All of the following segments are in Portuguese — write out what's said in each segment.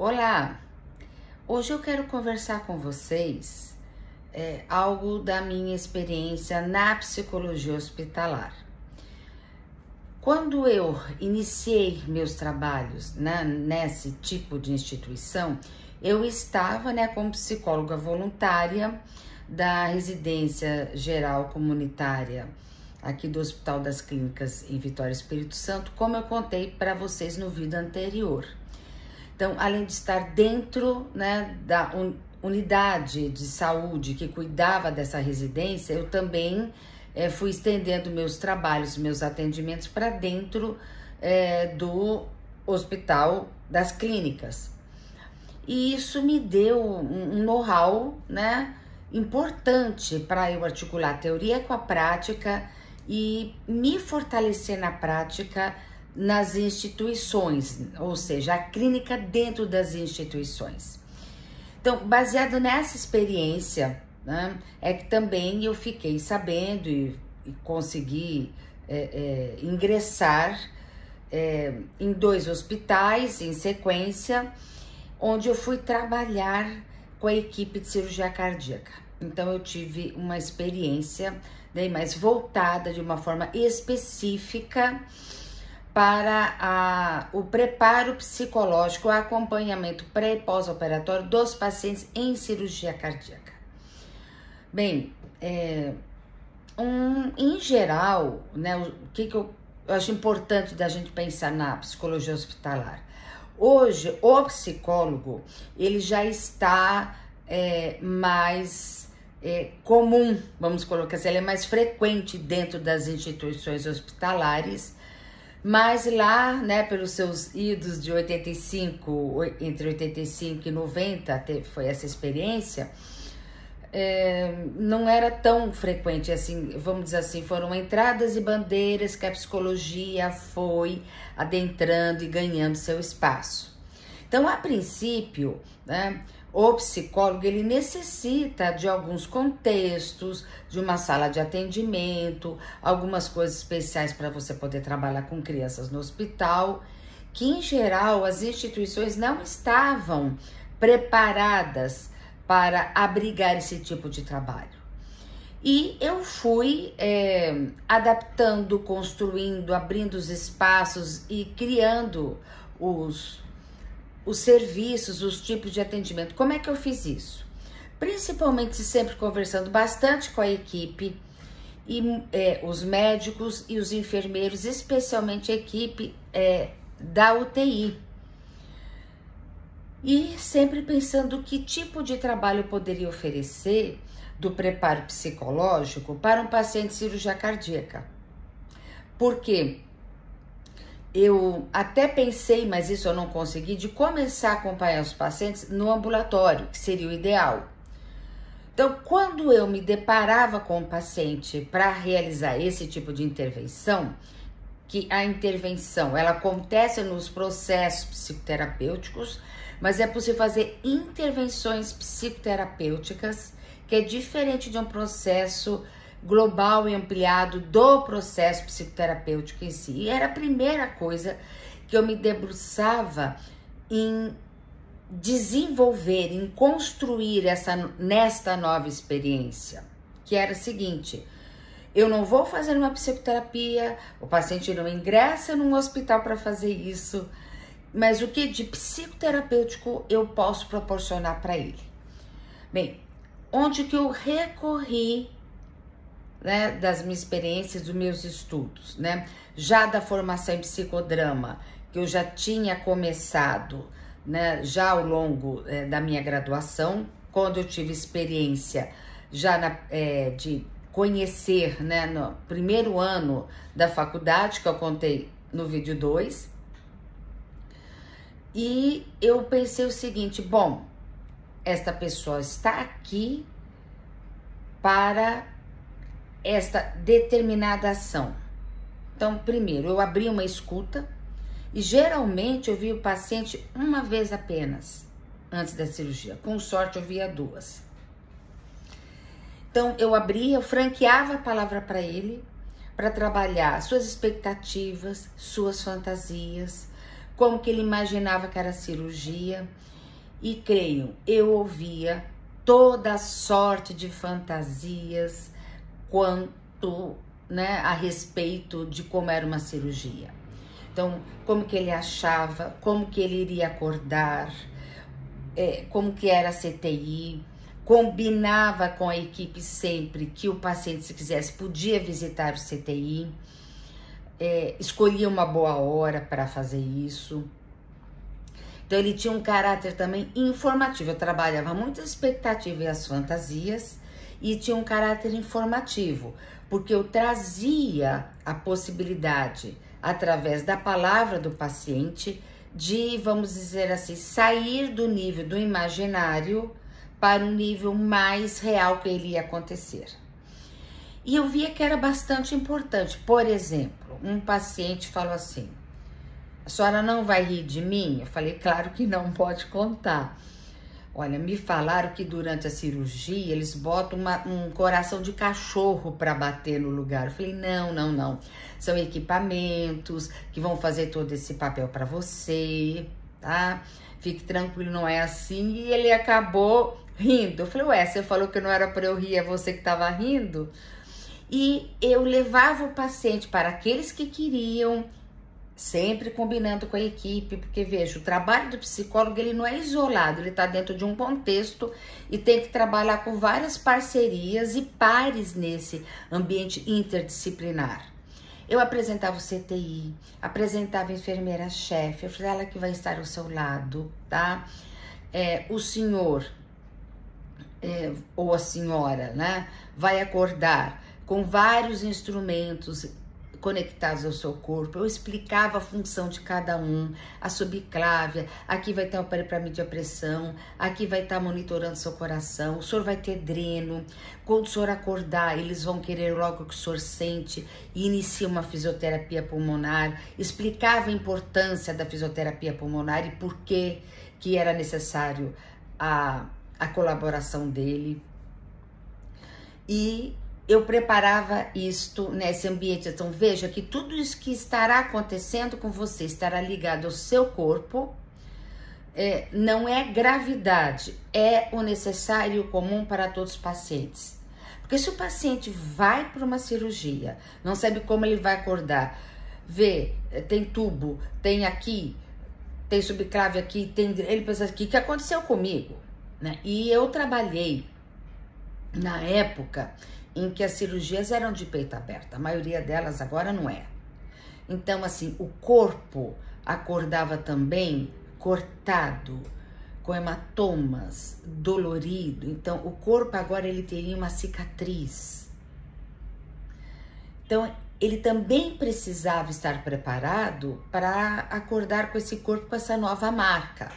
Olá, hoje eu quero conversar com vocês algo da minha experiência na psicologia hospitalar. Quando eu iniciei meus trabalhos nesse tipo de instituição, eu estava como psicóloga voluntária da Residência Geral Comunitária aqui do Hospital das Clínicas em Vitória, Espírito Santo, como eu contei para vocês no vídeo anterior. Então, além de estar dentro da unidade de saúde que cuidava dessa residência, eu também fui estendendo meus trabalhos, meus atendimentos para dentro do Hospital das Clínicas. E isso me deu um know-how importante para eu articular a teoria com a prática e me fortalecer na prática nas instituições, ou seja, a clínica dentro das instituições. Então, baseado nessa experiência, é que também eu fiquei sabendo e consegui ingressar em 2 hospitais em sequência, onde eu fui trabalhar com a equipe de cirurgia cardíaca. Então, eu tive uma experiência mais voltada de uma forma específica para o preparo psicológico, o acompanhamento pré e pós-operatório dos pacientes em cirurgia cardíaca. Bem, em geral, o que eu acho importante da gente pensar na psicologia hospitalar? Hoje, o psicólogo, ele já está mais comum, vamos colocar assim, ele é mais frequente dentro das instituições hospitalares, mas lá, pelos seus idos de 85, entre 85 e 90, foi essa experiência, não era tão frequente assim, vamos dizer assim, foram entradas e bandeiras que a psicologia foi adentrando e ganhando seu espaço. Então, a princípio, o psicólogo, ele necessita de alguns contextos, de uma sala de atendimento, algumas coisas especiais para você poder trabalhar com crianças no hospital, que em geral as instituições não estavam preparadas para abrigar esse tipo de trabalho. E eu fui adaptando, construindo, abrindo os espaços e criando os serviços, os tipos de atendimento. Como é que eu fiz isso? Principalmente sempre conversando bastante com a equipe, e os médicos e os enfermeiros, especialmente a equipe da UTI. E sempre pensando que tipo de trabalho eu poderia oferecer do preparo psicológico para um paciente de cirurgia cardíaca. Porque eu até pensei, mas isso eu não consegui, de começar a acompanhar os pacientes no ambulatório, que seria o ideal. Então, quando eu me deparava com o paciente para realizar esse tipo de intervenção, que a intervenção ela acontece nos processos psicoterapêuticos, mas é possível fazer intervenções psicoterapêuticas, que é diferente de um processo global e ampliado do processo psicoterapêutico em si. E era a primeira coisa que eu me debruçava em desenvolver, em construir nesta nova experiência, que era o seguinte: eu não vou fazer uma psicoterapia, o paciente não ingressa num hospital para fazer isso, mas o que de psicoterapêutico eu posso proporcionar para ele? Bem, onde que eu recorri das minhas experiências, dos meus estudos, já da formação em psicodrama, que eu já tinha começado, já ao longo da minha graduação, quando eu tive experiência já de conhecer, no primeiro ano da faculdade, que eu contei no vídeo 2, e eu pensei o seguinte: bom, esta pessoa está aqui para esta determinada ação. Então, primeiro, eu abri uma escuta e geralmente eu vi o paciente uma vez apenas antes da cirurgia. Com sorte, eu via 2. Então, eu franqueava a palavra para ele, para trabalhar suas expectativas, suas fantasias, como que ele imaginava que era a cirurgia. E creiam, eu ouvia toda sorte de fantasias quanto, né, a respeito de como era uma cirurgia. Então, como que ele achava, como que ele iria acordar, como que era a CTI, combinava com a equipe sempre que o paciente, se quisesse, podia visitar o CTI, escolhia uma boa hora para fazer isso. Então, ele tinha um caráter também informativo. Eu trabalhava muito a expectativa e as fantasias e tinha um caráter informativo, porque eu trazia a possibilidade, através da palavra do paciente, de, vamos dizer assim, sair do nível do imaginário para um nível mais real que ele ia acontecer. E eu via que era bastante importante. Por exemplo, um paciente falou assim: a senhora não vai rir de mim? Eu falei, claro que não, pode contar. Olha, me falaram que durante a cirurgia eles botam um coração de cachorro para bater no lugar. Eu falei, não. São equipamentos que vão fazer todo esse papel para você, tá? Fique tranquilo, não é assim. E ele acabou rindo. Eu falei, ué, você falou que não era para eu rir, é você que estava rindo? E eu levava o paciente para aqueles que queriam, sempre combinando com a equipe, porque veja, o trabalho do psicólogo, ele não é isolado, ele está dentro de um contexto e tem que trabalhar com várias parcerias e pares nesse ambiente interdisciplinar. Eu apresentava o CTI, apresentava a enfermeira-chefe, eu falei, ela que vai estar ao seu lado, tá? O senhor ou a senhora, né, vai acordar com vários instrumentos conectados ao seu corpo. Eu explicava a função de cada um, a subclávia, aqui vai ter um aparelho para medir a pressão, aqui vai estar monitorando seu coração, o senhor vai ter dreno, quando o senhor acordar, eles vão querer logo que o senhor sente e inicia uma fisioterapia pulmonar. Explicava a importância da fisioterapia pulmonar e por que era necessário a colaboração dele. E eu preparava isto nesse ambiente. Então, veja que tudo isso que estará acontecendo com você estará ligado ao seu corpo. Não é gravidade, é o necessário e o comum para todos os pacientes. Porque se o paciente vai para uma cirurgia, não sabe como ele vai acordar, vê, tem tubo, tem aqui, tem subclave aqui, ele pensa aqui, o que aconteceu comigo? Né? E eu trabalhei na época em que as cirurgias eram de peito aberto, a maioria delas agora não é. Então, assim, o corpo acordava também cortado, com hematomas, dolorido. Então, o corpo agora ele teria uma cicatriz. Então, ele também precisava estar preparado para acordar com esse corpo, com essa nova marca.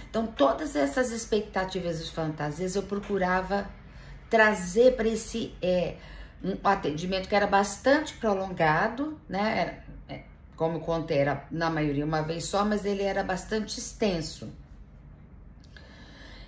Então, todas essas expectativas e fantasias eu procurava trazer para esse um atendimento que era bastante prolongado, né? Como eu contei, era na maioria uma vez só, mas ele era bastante extenso.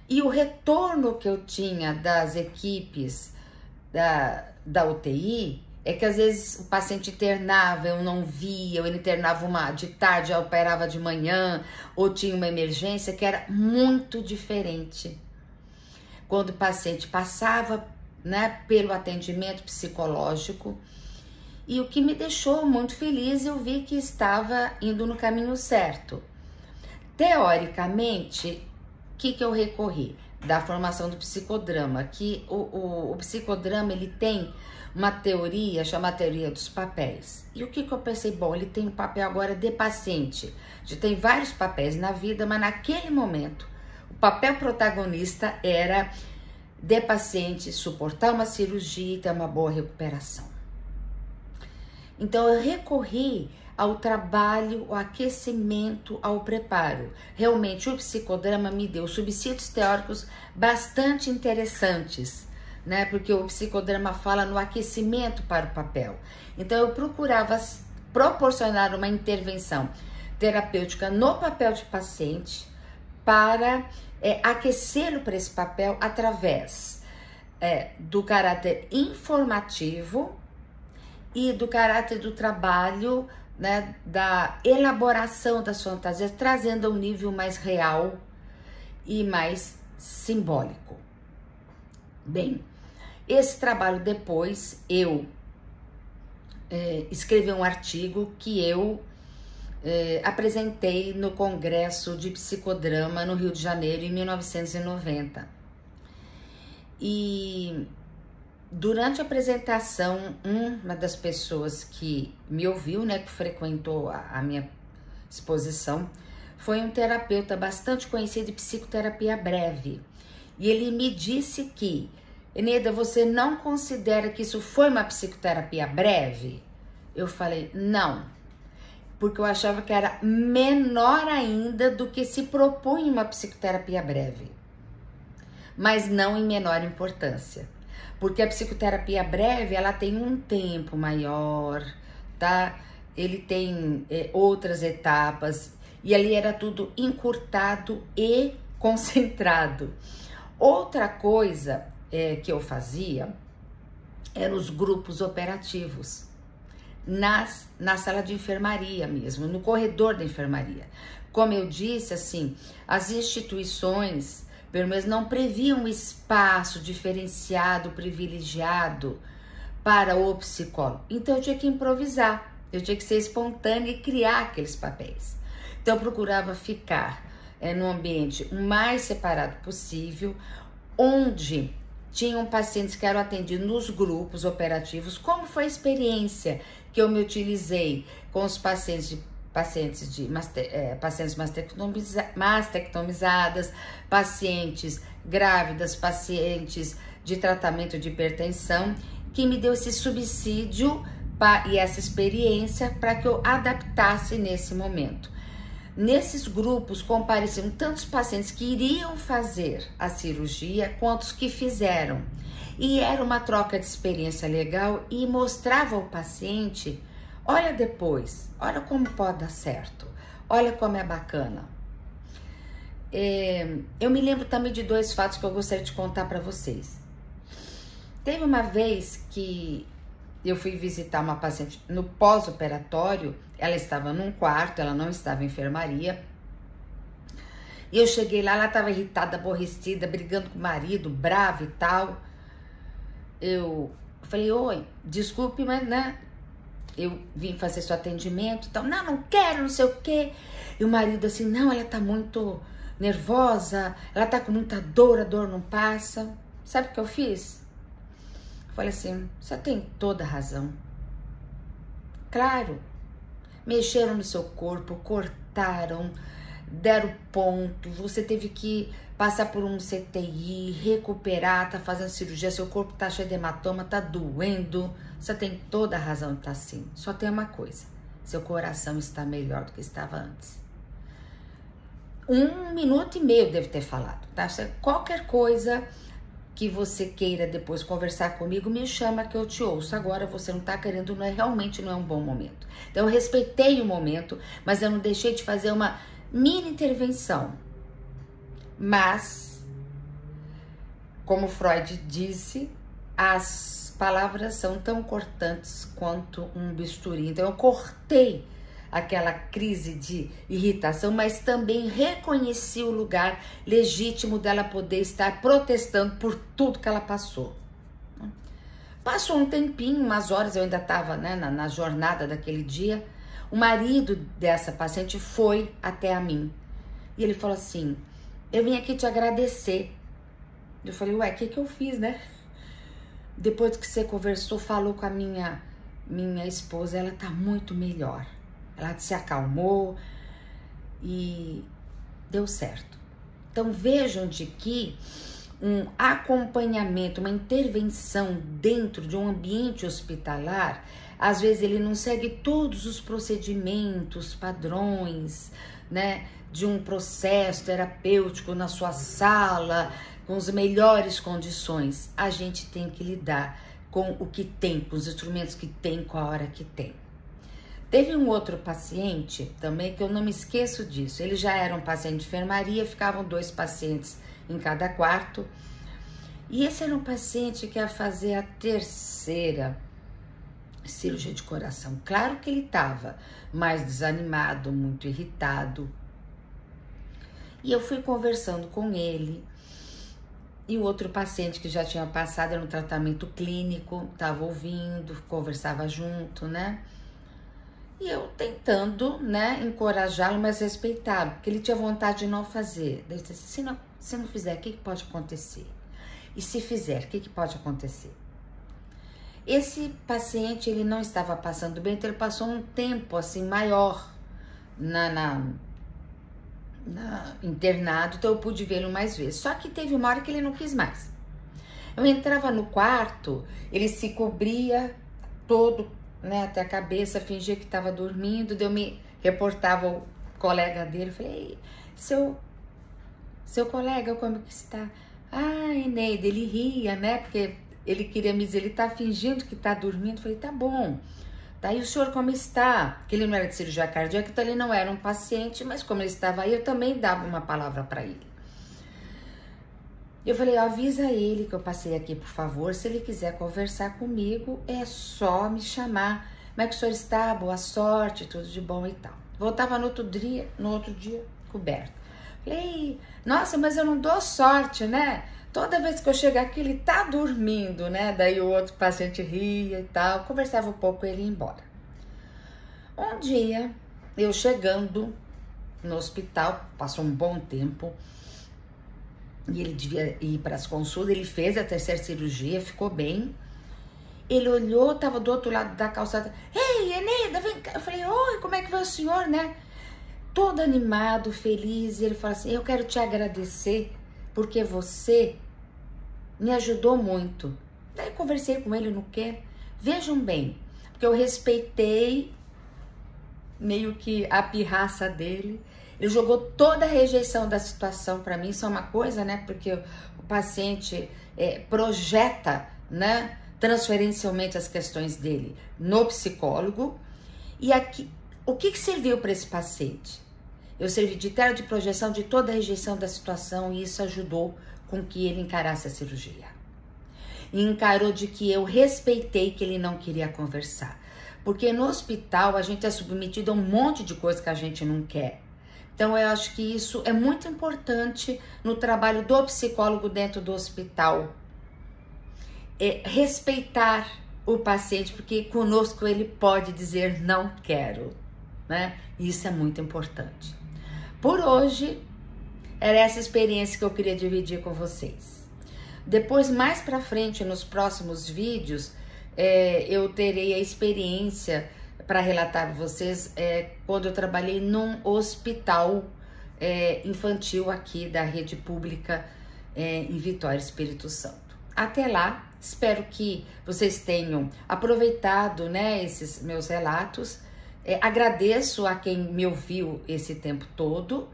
E o retorno que eu tinha das equipes da UTI é que às vezes o paciente internava, eu não via, ou ele internava de tarde, já operava de manhã, ou tinha uma emergência que era muito diferente. Quando o paciente passava, né, pelo atendimento psicológico, e o que me deixou muito feliz, eu vi que estava indo no caminho certo. Teoricamente, o que eu recorri? Da formação do psicodrama, que o psicodrama ele tem uma teoria, chama a teoria dos papéis. E o que eu pensei? Bom, ele tem um papel agora de paciente. Já tem vários papéis na vida, mas naquele momento, o papel protagonista era de paciente suportar uma cirurgia e ter uma boa recuperação. Então, eu recorri ao trabalho, ao aquecimento, ao preparo. Realmente, o psicodrama me deu subsídios teóricos bastante interessantes, né? Porque o psicodrama fala no aquecimento para o papel. Então, eu procurava proporcionar uma intervenção terapêutica no papel de paciente para aquecê-lo para esse papel através do caráter informativo e do caráter do trabalho né, da elaboração das fantasias, trazendo a um nível mais real e mais simbólico. Bem, esse trabalho depois eu escrevi um artigo que eu apresentei no Congresso de Psicodrama no Rio de Janeiro em 1990. E durante a apresentação, uma das pessoas que me ouviu, né, que frequentou a minha exposição, foi um terapeuta bastante conhecido de psicoterapia breve. E ele me disse que, Eneida, você não considera que isso foi uma psicoterapia breve? Eu falei, não, porque eu achava que era menor ainda do que se propunha uma psicoterapia breve, mas não em menor importância, porque a psicoterapia breve, ela tem um tempo maior, tá? Ele tem outras etapas, e ali era tudo encurtado e concentrado. Outra coisa que eu fazia eram os grupos operativos, na sala de enfermaria mesmo, no corredor da enfermaria. Como eu disse, assim, as instituições, pelo menos, não previam um espaço diferenciado, privilegiado para o psicólogo. Então eu tinha que improvisar, eu tinha que ser espontânea e criar aqueles papéis. Então eu procurava ficar num ambiente o mais separado possível, onde tinham pacientes que eram atendidos nos grupos operativos. Como foi a experiência que eu me utilizei com os pacientes mastectomizadas, pacientes grávidas, pacientes de tratamento de hipertensão, que me deu esse subsídio e essa experiência para que eu adaptasse nesse momento. Nesses grupos compareciam tantos pacientes que iriam fazer a cirurgia quanto os que fizeram. E era uma troca de experiência legal e mostrava ao paciente, olha depois, olha como pode dar certo, olha como é bacana. Eu me lembro também de 2 fatos que eu gostaria de contar para vocês. Teve uma vez que eu fui visitar uma paciente no pós-operatório, ela estava num quarto, ela não estava em enfermaria. E eu cheguei lá, ela estava irritada, aborrecida, brigando com o marido, brava e tal. Eu falei, oi, desculpe, mas, né, eu vim fazer seu atendimento e tal. Não quero, não sei o quê. E o marido assim, não, ela tá muito nervosa, ela tá com muita dor, a dor não passa. Sabe o que eu fiz? Falei assim, você tem toda a razão. Claro, mexeram no seu corpo, cortaram, deram ponto, você teve que passar por um CTI, recuperar, tá fazendo cirurgia, seu corpo tá cheio de hematoma, tá doendo. Você tem toda a razão de estar assim. Só tem uma coisa, seu coração está melhor do que estava antes. 1 minuto e meio deve ter falado, tá? Qualquer coisa que você queira depois conversar comigo, me chama que eu te ouço. Agora você não tá querendo, realmente não é um bom momento. Então eu respeitei o momento, mas eu não deixei de fazer uma mini intervenção. Mas, como Freud disse, as palavras são tão cortantes quanto um bisturi. Então eu cortei aquela crise de irritação, mas também reconheci o lugar legítimo dela poder estar protestando por tudo que ela passou. Passou um tempinho, umas horas, eu ainda estava, né, na jornada daquele dia, o marido dessa paciente foi até a mim. E ele falou assim, eu vim aqui te agradecer. Eu falei, ué, o que eu fiz, né? Depois que você conversou, falou com a minha esposa, ela tá muito melhor. Ela se acalmou e deu certo. Então vejam de que um acompanhamento, uma intervenção dentro de um ambiente hospitalar, às vezes ele não segue todos os procedimentos, padrões, né, de um processo terapêutico na sua sala, com as melhores condições. A gente tem que lidar com o que tem, com os instrumentos que tem, com a hora que tem. Teve um outro paciente também que eu não me esqueço disso. Ele já era um paciente de enfermaria, ficavam 2 pacientes em cada quarto. E esse era um paciente que ia fazer a 3ª cirurgia de coração. Claro que ele estava mais desanimado, muito irritado. E eu fui conversando com ele. E o outro paciente que já tinha passado no tratamento clínico, estava ouvindo, conversava junto, né? E eu tentando, né, encorajá-lo, mas respeitá-lo, porque ele tinha vontade de não fazer. Daí eu disse assim, se não fizer, o que pode acontecer? E se fizer, o que pode acontecer? Esse paciente, ele não estava passando bem, então ele passou um tempo, assim, maior internado, então eu pude vê-lo mais vezes. Só que teve uma hora que ele não quis mais. Eu entrava no quarto, ele se cobria todo, né, até a cabeça, fingia que estava dormindo, daí eu me reportava o colega dele, falei, seu colega, como que está? Ah, Eneida, ele ria, né, porque ele queria me dizer, ele tá fingindo que tá dormindo, eu falei, tá bom. Daí o senhor como está? Porque ele não era de cirurgia cardíaca, então ele não era um paciente, mas como ele estava aí, eu também dava uma palavra para ele. Eu falei, avisa ele que eu passei aqui, por favor, se ele quiser conversar comigo, é só me chamar. Como é que o senhor está? Boa sorte, tudo de bom e tal. Voltava no outro dia, coberto. Falei, nossa, mas eu não dou sorte, né? Toda vez que eu chego aqui, ele tá dormindo, né? Daí o outro paciente ria e tal. Conversava um pouco e ele ia embora. Um dia, eu chegando no hospital, passou um bom tempo, e ele devia ir para as consultas, ele fez a terceira cirurgia, ficou bem. Ele olhou, tava do outro lado da calçada. Ei, Eneida, vem cá. Eu falei, oi, como é que vai o senhor, né? Todo animado, feliz. E ele falou assim, eu quero te agradecer porque você me ajudou muito. Daí eu conversei com ele no quê? Vejam bem, porque eu respeitei meio que a pirraça dele. Ele jogou toda a rejeição da situação para mim. Isso é uma coisa, né? Porque o paciente projeta, né, transferencialmente as questões dele no psicólogo. E aqui, o que serviu para esse paciente? Eu servi de tela de projeção de toda a rejeição da situação e isso ajudou com que ele encarasse a cirurgia. E encarou de que eu respeitei que ele não queria conversar. Porque no hospital a gente é submetido a um monte de coisa que a gente não quer. Então eu acho que isso é muito importante no trabalho do psicólogo dentro do hospital. Respeitar o paciente, porque conosco ele pode dizer não quero, né? Isso é muito importante. Por hoje, era essa experiência que eu queria dividir com vocês. Depois, mais pra frente, nos próximos vídeos, eu terei a experiência para relatar para vocês quando eu trabalhei num hospital infantil aqui da rede pública em Vitória, Espírito Santo. Até lá, espero que vocês tenham aproveitado, né, esses meus relatos. Agradeço a quem me ouviu esse tempo todo,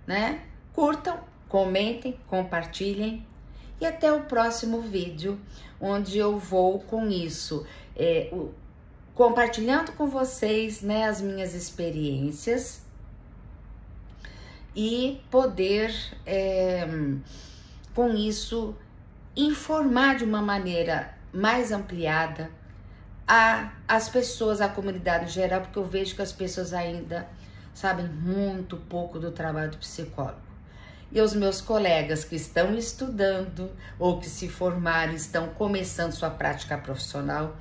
né? Curtam, comentem, compartilhem e até o próximo vídeo, onde eu vou com isso, compartilhando com vocês, né, as minhas experiências e poder, com isso, informar de uma maneira mais ampliada as pessoas, a comunidade em geral, porque eu vejo que as pessoas ainda sabem muito pouco do trabalho do psicólogo. E os meus colegas que estão estudando ou que se formaram, estão começando sua prática profissional,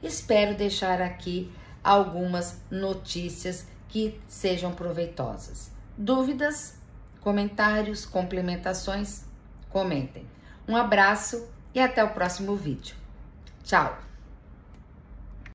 espero deixar aqui algumas notícias que sejam proveitosas. Dúvidas, comentários, complementações, comentem. Um abraço e até o próximo vídeo. Tchau!